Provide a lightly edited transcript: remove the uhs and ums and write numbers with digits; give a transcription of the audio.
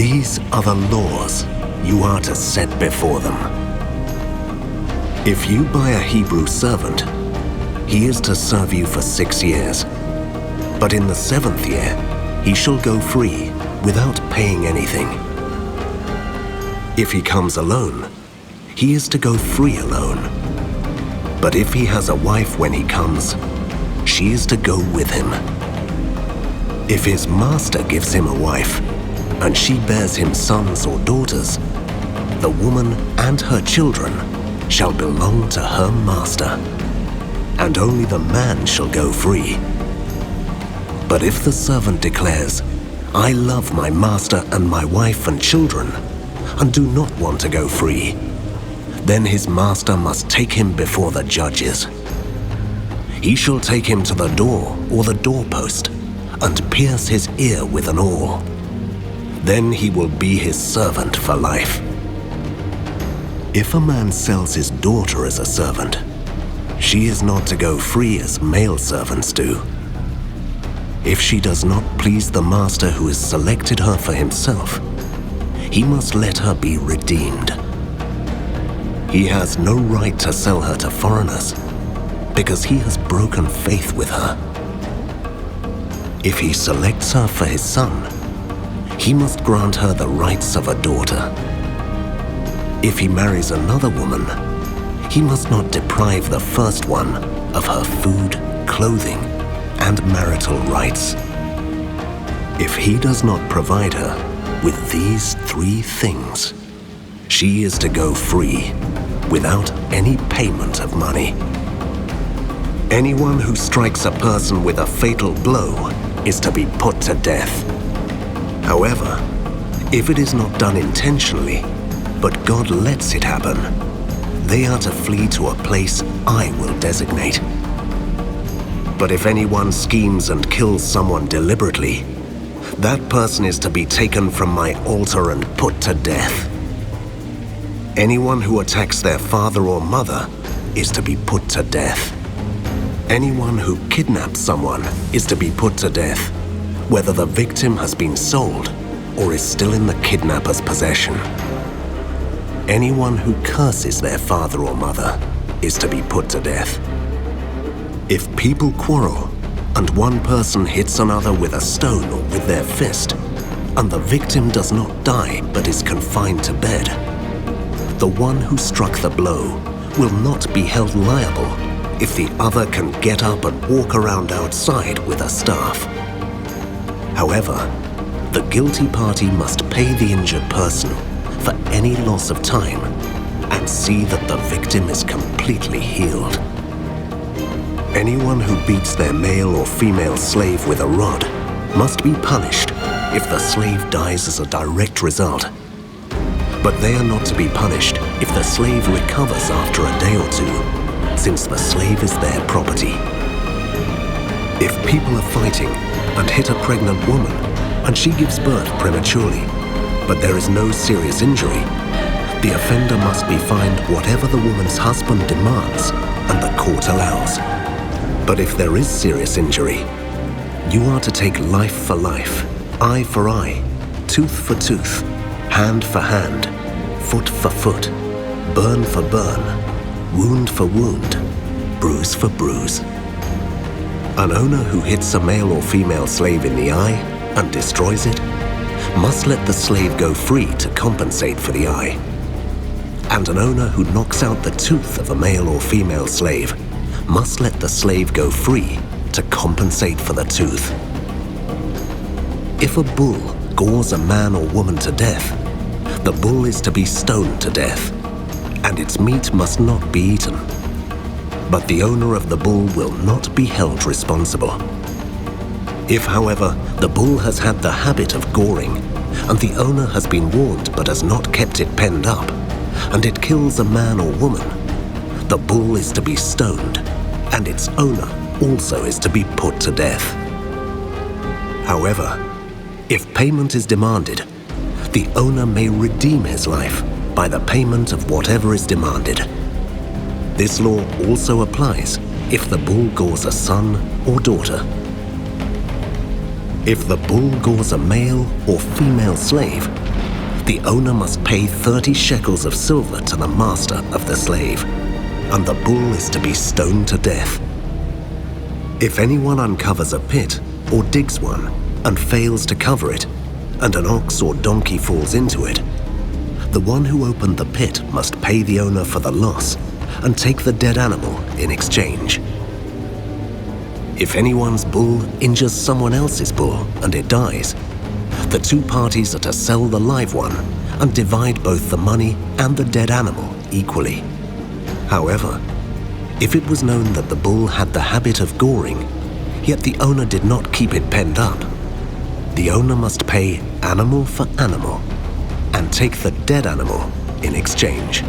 These are the laws you are to set before them. If you buy a Hebrew servant, he is to serve you for 6 years. But in the 7th year, he shall go free without paying anything. If he comes alone, he is to go free alone. But if he has a wife when he comes, she is to go with him. If his master gives him a wife, and she bears him sons or daughters, the woman and her children shall belong to her master, and only the man shall go free. But if the servant declares, "I love my master and my wife and children, and do not want to go free," then his master must take him before the judges. He shall take him to the door or the doorpost, and pierce his ear with an awl. Then he will be his servant for life. If a man sells his daughter as a servant, she is not to go free as male servants do. If she does not please the master who has selected her for himself, he must let her be redeemed. He has no right to sell her to foreigners, because he has broken faith with her. If he selects her for his son, he must grant her the rights of a daughter. If he marries another woman, he must not deprive the first one of her food, clothing, and marital rights. If he does not provide her with these 3 things, she is to go free without any payment of money. Anyone who strikes a person with a fatal blow is to be put to death. However, if it is not done intentionally, but God lets it happen, they are to flee to a place I will designate. But if anyone schemes and kills someone deliberately, that person is to be taken from my altar and put to death. Anyone who attacks their father or mother is to be put to death. Anyone who kidnaps someone is to be put to death, whether the victim has been sold or is still in the kidnapper's possession. Anyone who curses their father or mother is to be put to death. If people quarrel and one person hits another with a stone or with their fist, and the victim does not die but is confined to bed, the one who struck the blow will not be held liable if the other can get up and walk around outside with a staff. However, the guilty party must pay the injured person for any loss of time and see that the victim is completely healed. Anyone who beats their male or female slave with a rod must be punished if the slave dies as a direct result. But they are not to be punished if the slave recovers after a day or 2, since the slave is their property. If people are fighting and hit a pregnant woman and she gives birth prematurely, but there is no serious injury, the offender must be fined whatever the woman's husband demands and the court allows. But if there is serious injury, you are to take life for life, eye for eye, tooth for tooth, hand for hand, foot for foot, burn for burn, wound for wound, bruise for bruise. An owner who hits a male or female slave in the eye and destroys it must let the slave go free to compensate for the eye. And an owner who knocks out the tooth of a male or female slave must let the slave go free to compensate for the tooth. If a bull gores a man or woman to death, the bull is to be stoned to death, and its meat must not be eaten. But the owner of the bull will not be held responsible. If, however, the bull has had the habit of goring, and the owner has been warned but has not kept it penned up, and it kills a man or woman, the bull is to be stoned, and its owner also is to be put to death. However, if payment is demanded, the owner may redeem his life by the payment of whatever is demanded. This law also applies if the bull gores a son or daughter. If the bull gores a male or female slave, the owner must pay 30 shekels of silver to the master of the slave, and the bull is to be stoned to death. If anyone uncovers a pit or digs one and fails to cover it, and an ox or donkey falls into it, the one who opened the pit must pay the owner for the loss and take the dead animal in exchange. If anyone's bull injures someone else's bull and it dies, the two parties are to sell the live one and divide both the money and the dead animal equally. However, if it was known that the bull had the habit of goring, yet the owner did not keep it penned up, the owner must pay animal for animal and take the dead animal in exchange.